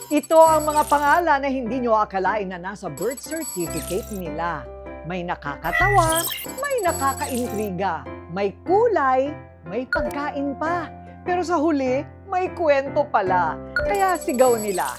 Ito ang mga pangalan na hindi nyo akalain na nasa birth certificate nila. May nakakatawa, may nakakaintriga, may kulay, may pagkain pa. Pero sa huli, may kwento pala. Kaya sigaw nila,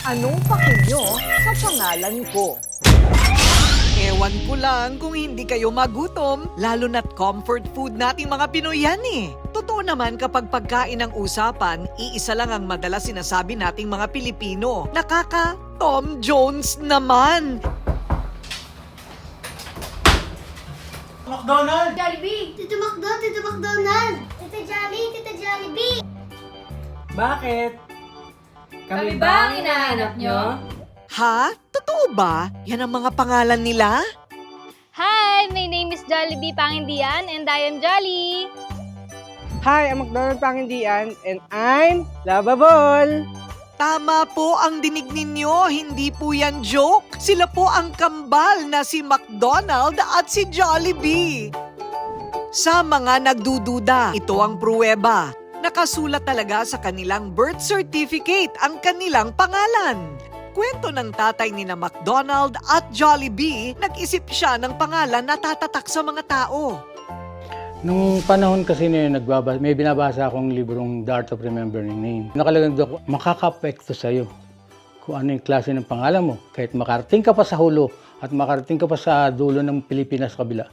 anong paki nyo sa pangalan ko? Ewan ko lang kung hindi kayo magutom, lalo na't comfort food nating mga Pinoy yan eh. Totoo naman kapag pagkain ang usapan, iisa lang ang madalas sinasabi nating mga Pilipino. Tom Jones naman! McDonald! Jollibee! Tito McDonald! Tito Jollibee! Bakit? Kami ba ang hinahanap nyo? Ha? Totoo ba? Yan ang mga pangalan nila? Hi! My name is Jollibee Pangindian and I am Jolly! Hi, I'm McDonald Pangindian and I'm Lovable! Tama po ang dinig ninyo, hindi po yan joke. Sila po ang kambal na si McDonald at si Jollibee. Sa mga nagdududa, ito ang pruweba. Nakasulat talaga sa kanilang birth certificate ang kanilang pangalan. Kwento ng tatay ni na McDonald at Jollibee, nag-isip siya ng pangalan na tatatak sa mga tao. Nung panahon kasi na yun, may binabasa akong librong The Art of Remembering Name. Nakalagay doon, makaka-apekto sa'yo kung ano yung klase ng pangalan mo. Kahit makarating ka pa sa hulo at makarating ka pa sa dulo ng Pilipinas kabila,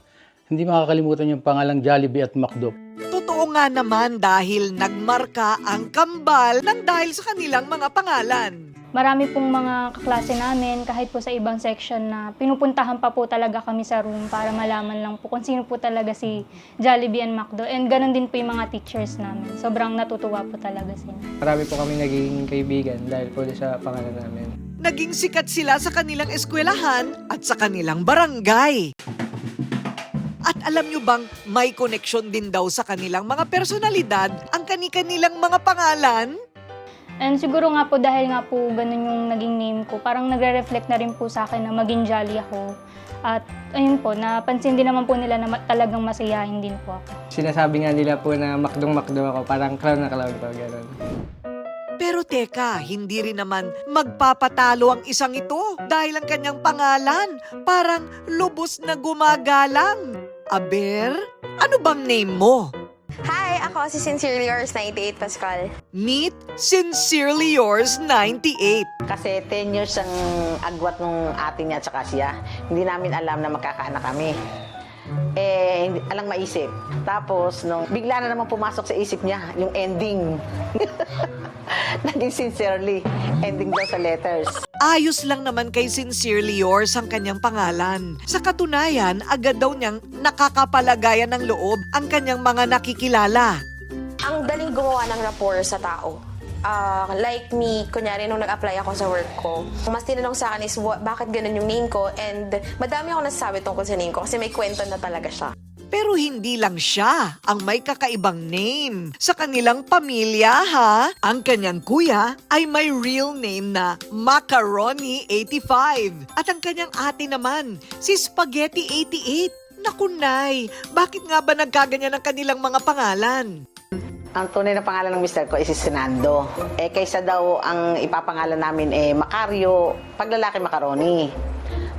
hindi makakalimutan yung pangalang Jollibee at McDo. Totoo nga naman dahil nagmarka ang kambal ng dahil sa kanilang mga pangalan. Marami pong mga kaklase namin, kahit po sa ibang section na pinupuntahan pa po talaga kami sa room para malaman lang po kung sino po talaga si Jollibee and McDo. And ganun din po yung mga teachers namin. Sobrang natutuwa po talaga sila. Marami po kami naging kaibigan dahil po sa pangalan namin. Naging sikat sila sa kanilang eskwelahan at sa kanilang barangay. At alam nyo bang may koneksyon din daw sa kanilang mga personalidad ang kani-kanilang mga pangalan? And siguro nga po dahil nga po ganun yung naging name ko, parang nagre-reflect na rin po sa akin na maging jolly ako. At ayun po, napansin din naman po nila na talagang masayahin din po ako. Sinasabi nga nila po na McDo ako, parang clown na clown po, gano'n. Pero teka, hindi rin naman magpapatalo ang isang ito dahil ang kanyang pangalan parang lubos na gumagalang. Aber, ano bang name mo? Hi, ako si Sincerely Yours 98 Pascal. Meet Sincerely Yours 98. Kasi 10 years ang agwat nung ate niya at saka siya. Hindi namin alam na magkakaanak kami. Hindi alang maisip. Tapos, bigla na naman pumasok sa isip niya yung ending. Naging sincerely. Ending daw sa letters. Ayos lang naman kay Sincerely Yours ang kanyang pangalan. Sa katunayan, agad daw niyang nakakapalagayan ng loob ang kanyang mga nakikilala. Ang daling gumawa ng rapport sa tao. Like me, kunyari nung nag-apply ako sa work ko, mas tinanong sa akin is bakit ganun yung name ko, and madami ako nasasabi tungkol sa name ko kasi may kwento na talaga siya. Pero hindi lang siya ang may kakaibang name. Sa kanilang pamilya, ha? Ang kanyang kuya ay may real name na Macaroni 85. At ang kanyang ate naman, si Spaghetti 88. Naku, Nay, bakit nga ba nagkaganyan ang kanilang mga pangalan? Ang tunay na pangalan ng mister ko is si Sinando. Kaysa daw ang ipapangalan namin Macario, pag lalaki Macaroni.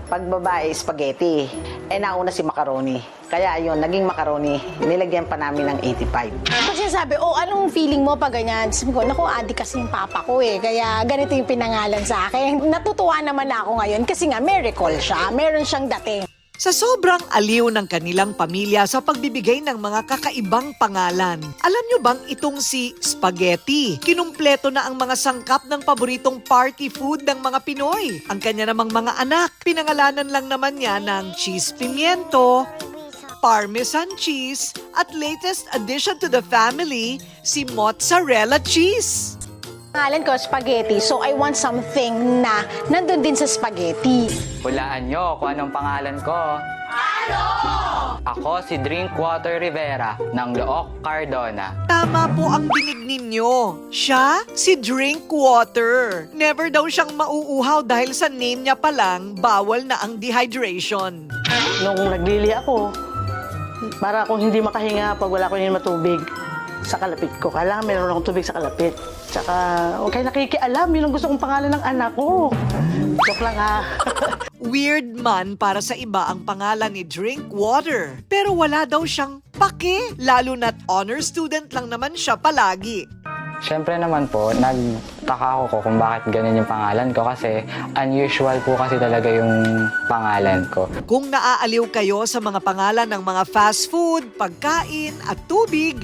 Pag babae, Spaghetti. Nauna si Macaroni. Kaya ayun, naging Macaroni. Nilagyan pa namin ng 85. Kasi sabi, anong feeling mo pag ganyan? Sabi ko, naku, adik kasi yung papa ko kaya ganito yung pinangalan sa akin. Natutuwa naman ako ngayon kasi nga may recall siya. Meron siyang dating. Sa sobrang aliw ng kanilang pamilya sa pagbibigay ng mga kakaibang pangalan. Alam nyo bang itong si Spaghetti? Kinumpleto na ang mga sangkap ng paboritong party food ng mga Pinoy. Ang kanya namang mga anak, pinangalanan lang naman niya ng cheese pimiento, Parmesan cheese, at latest addition to the family, si mozzarella cheese. Pangalan ko, Spaghetti. So, I want something na nandun din sa spaghetti. Hulaan nyo kung anong pangalan ko. Ano? Ako si Drinkwater Rivera ng Look, Cardona. Tama po ang dinig ninyo. Siya, si Drinkwater. Never daw siyang mauuhaw dahil sa name niya pa lang, bawal na ang dehydration. Nung naglili ako, para akong hindi makahinga pag wala ko matubig sa kalapit ko. Kailangan meron akong tubig sa kalapit. Tsaka huwag kayo nakikialam. Yun ang gusto kong pangalan ng anak ko. Joke lang ha. Weird man para sa iba ang pangalan ni Drinkwater. Pero wala daw siyang pake, lalo na't honor student lang naman siya palagi. Siyempre naman po, nagtaka ako kung bakit ganun yung pangalan ko kasi unusual po kasi talaga yung pangalan ko. Kung naaaliw kayo sa mga pangalan ng mga fast food, pagkain at tubig,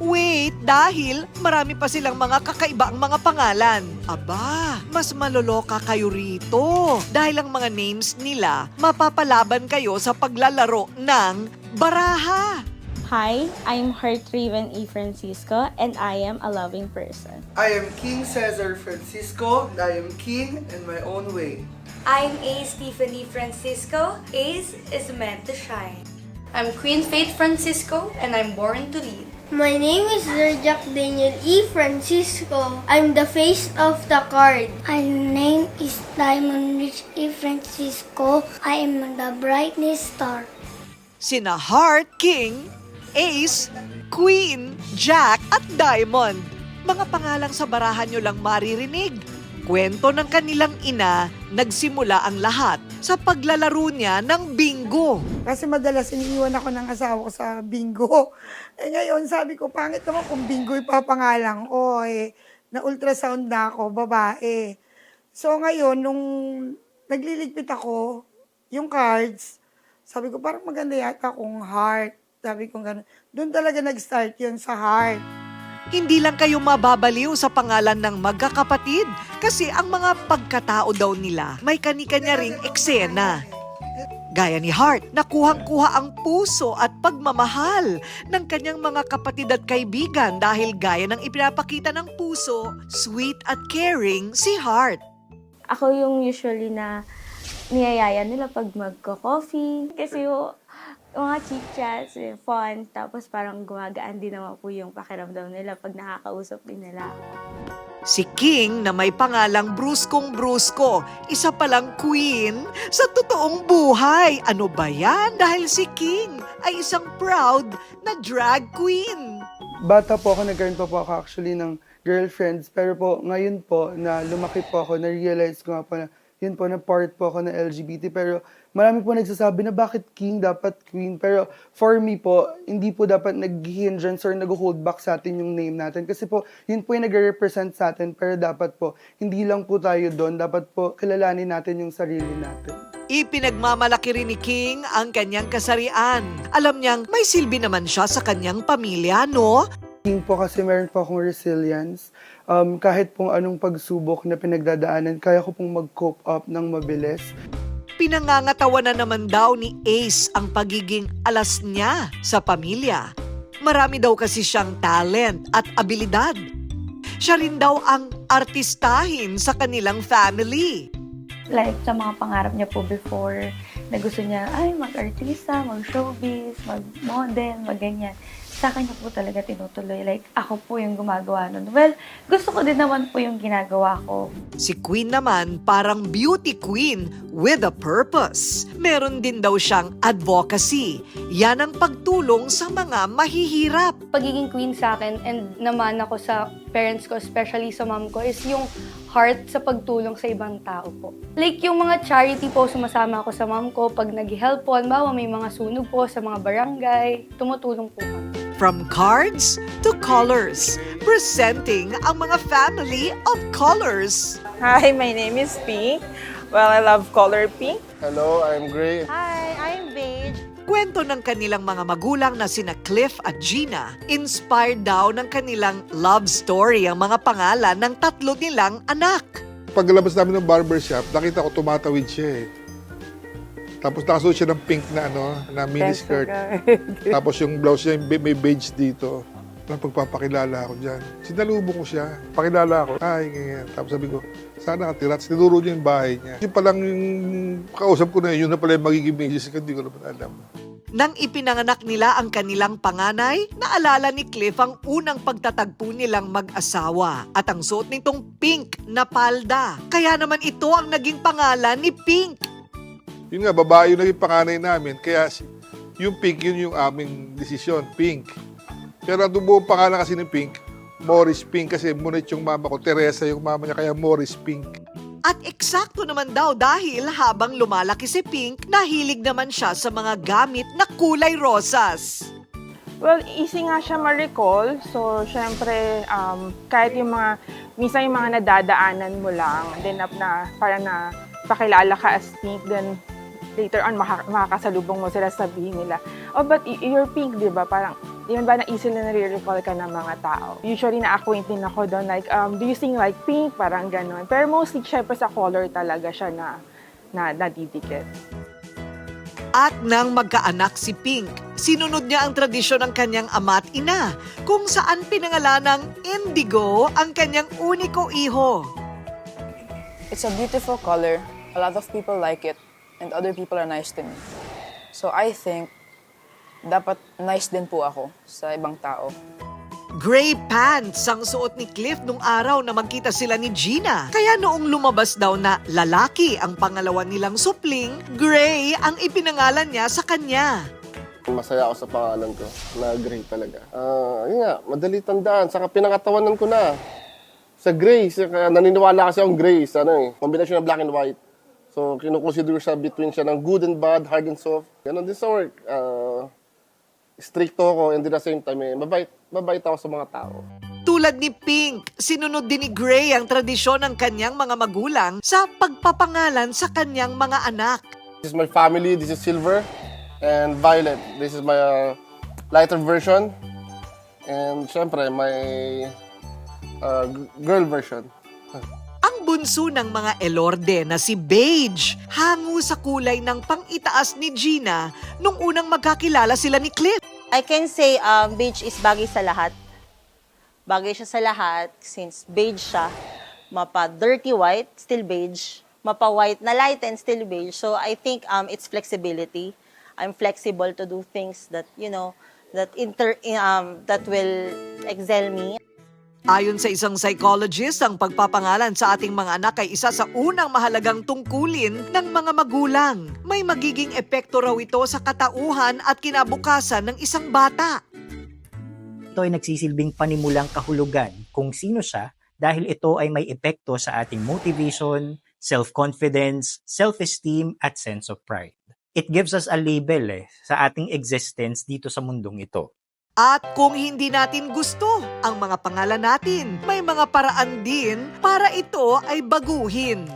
wait, dahil marami pa silang mga kakaibaang mga pangalan. Aba, mas maloloka kayo rito. Dahil ang mga names nila, mapapalaban kayo sa paglalaro ng baraha. Hi, I'm Heart-Raven E. Francisco, and I am a loving person. I am King Cesar Francisco, and I am king in my own way. I'm A. Stephanie Francisco. Ace is meant to shine. I'm Queen Faith Francisco, and I'm born to lead. My name is Zerjak Daniel E. Francisco. I'm the face of the card. My name is Diamond Rich E. Francisco. I am the brightest star. Sina Heart, King, Ace, Queen, Jack at Diamond. Mga pangalang sa barahan nyo lang maririnig. Kwento ng kanilang ina, nagsimula ang lahat sa paglalaro niya ng bingo. Kasi madalas iniiwan ako ng asawa ko sa bingo. Ngayon sabi ko, pangit naman kung bingo ipapangalan ko. Na-ultrasound na ako, babae. So ngayon, nung nagliligpit ako, yung cards, sabi ko, parang maganda yata kung heart. Sabi ko gano'n. Doon talaga nag-start yun sa heart. Hindi lang kayo mababaliw sa pangalan ng magkakapatid kasi ang mga pagkatao daw nila may kani-kanya ring eksena. Gaya ni Heart, nakuhang-kuha ang puso at pagmamahal ng kanyang mga kapatid at kaibigan dahil gaya ng ipinapakita ng puso, sweet at caring si Heart. Ako yung usually na niyayaya nila pag magko-coffee. Kasi yung mga chit-chats, fun, tapos parang gumagaan din naman po yung pakiramdam nila pag nakakausap din nila ako. Si King na may pangalang Bruskong Brusko, isa palang queen sa totoong buhay. Ano ba yan? Dahil si King ay isang proud na drag queen. Bata po ako, nagkaroon pa po ako actually ng girlfriends. Pero po, ngayon po, na lumaki po ako, na-realize ko nga po na yun po, na part po ako ng LGBT. Pero marami po nagsasabi na bakit king, dapat queen. Pero for me po, hindi po dapat nag-hindrance or nag-hold back sa atin yung name natin. Kasi po, yun po yung nag-represent sa atin. Pero dapat po, hindi lang po tayo doon. Dapat po, kilalanin natin yung sarili natin. Ipinagmamalaki rin ni King ang kanyang kasarian. Alam niyang may silbi naman siya sa kanyang pamilya, no? King po kasi meron po akong resilience. Kahit pong anong pagsubok na pinagdadaanan, kaya ko pong mag-cope up ng mabilis. Pinangangatawa na naman daw ni Ace ang pagiging alas niya sa pamilya. Marami daw kasi siyang talent at abilidad. Siya rin daw ang artistahin sa kanilang family. Like sa mga pangarap niya po before, na gusto niya, ay mag-artista, mag-showbiz, mag-model, mag-ganyan. Sa akin niya po talaga tinutuloy. Like, ako po yung gumagawa nun. Well, gusto ko din naman po yung ginagawa ko. Si Queen naman parang beauty queen with a purpose. Meron din daw siyang advocacy. Yan ang pagtulong sa mga mahihirap. Pagiging queen sa akin and naman ako sa parents ko, especially sa mom ko, is yung heart sa pagtulong sa ibang tao po. Like yung mga charity po, sumasama ako sa mom ko pag nag-help po. Halimbawa, may mga sunog po sa mga barangay. Tumutulong po kami. From cards to colors, presenting ang mga family of colors. Hi, my name is Pink. Well, I love color pink. Hello, I'm Gray. Hi, I'm Beige. Kwento ng kanilang mga magulang na sina Cliff at Gina. Inspired daw ng kanilang love story ang mga pangalan ng tatlo nilang anak. Paglalabas namin ng barbershop, nakita ko tumatawid siya eh. Tapos nakasuot siya ng pink na na miniskirt. Tapos yung blouse niya may beige dito. Pagpapakilala ako dyan. Sinalubong ko siya. Pakilala ako. Ay, ganyan. Tapos sabi ko, saan nakatira? Sinuro niya yung bahay niya. Yung palang yung kausap ko na yun na pala yung magiging misis ko, hindi ko naman alam. Nang ipinanganak nila ang kanilang panganay, naalala ni Cliff ang unang pagtatagpo nilang mag-asawa at ang suot nitong pink na palda. Kaya naman ito ang naging pangalan ni Pink. Yun nga, babae yung naging panganay namin. Kaya yung pink, yun yung aming desisyon, pink. Pero ang buong pangalan kasi ng pink, Morris Pink kasi Munit yung mama ko, Teresa yung mama niya, kaya Morris Pink. At eksakto naman daw dahil habang lumalaki si Pink, nahilig naman siya sa mga gamit na kulay rosas. Well, easy nga siya ma-recall. So, syempre, kahit yung mga, minsan yung mga nadadaanan mo lang, then parang na pakilala ka as Pink, then later on, makakasalubong mo sila, sabihin nila, oh, but you're Pink, di ba? Parang, yun ba na easily na-recall ka ng mga tao? Usually, na-acquaint din ako doon, like, do you sing like Pink? Parang gano'n. Pero mostly, syempre, sa color talaga siya na nadidikit. At nang magkaanak si Pink, sinunod niya ang tradisyon ng kanyang ama at ina, kung saan pinangalanang Indigo ang kanyang uniko iho. It's a beautiful color. A lot of people like it, and other people are nice to me. So I think, dapat nice din po ako sa ibang tao. Gray pants ang suot ni Cliff nung araw na magkita sila ni Gina. Kaya noong lumabas daw na lalaki ang pangalawa nilang supling, Gray ang ipinangalan niya sa kanya. Masaya ako sa pangalan ko, na Gray talaga. Yun nga, madali tandaan. Saka pinangatawanan ko na sa Gray. Kaya naniniwala kasi akong Gray. Kombinasyon ng black and white. So, kinukonsider siya between siya ng good and bad, hard and soft. Ganon din sa work. Stricto ako and at the same time, mabait ako sa mga tao. Tulad ni Pink, sinunod din ni Gray ang tradisyon ng kanyang mga magulang sa pagpapangalan sa kanyang mga anak. This is my family, this is Silver and Violet. This is my lighter version. And syempre, my girl version. Ang bunso ng mga Elorde na si Beige, hango sa kulay ng pang-itaas ni Gina nung unang magkakilala sila ni Cliff. I can say beige is bagay sa lahat. Bagay siya sa lahat since beige siya. Mapa dirty white, still beige. Mapa white na light and still beige. So I think it's flexibility. I'm flexible to do things that, that will excel me. Ayon sa isang psychologist, ang pagpapangalan sa ating mga anak ay isa sa unang mahalagang tungkulin ng mga magulang. May magiging epekto raw ito sa katauhan at kinabukasan ng isang bata. Ito ay nagsisilbing panimulang kahulugan kung sino siya dahil ito ay may epekto sa ating motivation, self-confidence, self-esteem at sense of pride. It gives us a label sa ating existence dito sa mundong ito. At kung hindi natin gusto ang mga pangalan natin, may mga paraan din para ito ay baguhin.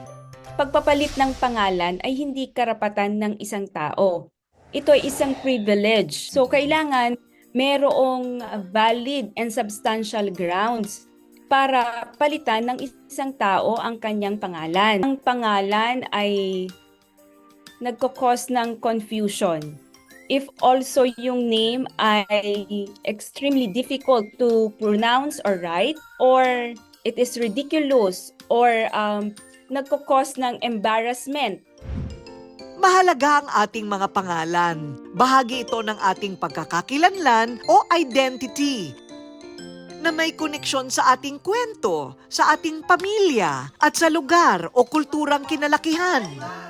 Pagpapalit ng pangalan ay hindi karapatan ng isang tao. Ito ay isang privilege. So kailangan merong valid and substantial grounds para palitan ng isang tao ang kanyang pangalan. Ang pangalan ay nagkakos ng confusion. If also yung name ay extremely difficult to pronounce or write, or it is ridiculous, or nagkakos ng embarrassment. Mahalaga ang ating mga pangalan. Bahagi ito ng ating pagkakakilanlan o identity na may koneksyon sa ating kwento, sa ating pamilya, at sa lugar o kulturang kinalakihan.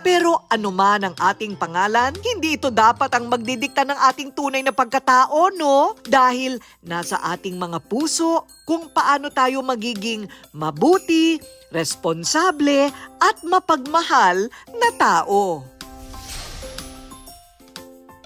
Pero anuman ang ating pangalan, hindi ito dapat ang magdidikta ng ating tunay na pagkatao, no? Dahil nasa ating mga puso kung paano tayo magiging mabuti, responsable, at mapagmahal na tao.